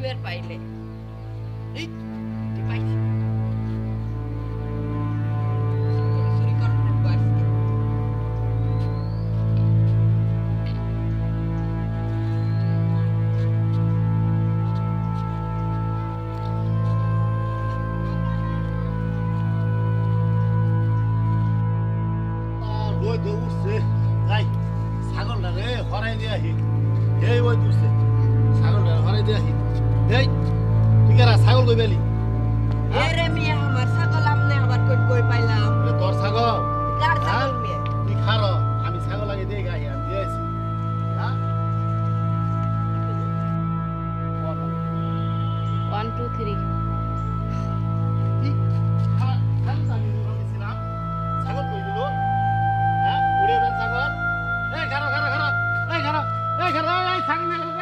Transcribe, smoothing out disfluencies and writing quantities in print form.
দিবার পাইলে এই তুই পাইছি চুরি করার দেখবো আজকে ওই তো উঠছে যাই ছাগলটা রে হরাই দিয়ে আহি এই ওই উঠছে ছাগলটা হরাই দিয়ে আহি এই তুই কেরা ছাগল কই পেলি এরে মিয়া আমার ছাগল আমনে আবার কই পাইলাম তোর ছাগল কার ছাগল মিয়া তুই খারো আমি ছাগল আগে দিয়ে গাই আমি দিয়ে আসি হ্যাঁ 1 2 3 ছাগল কই দিল হ্যাঁ উড়ে ছাগল এই খারো খারো খারো এই খারো এই খারো এই ছাগল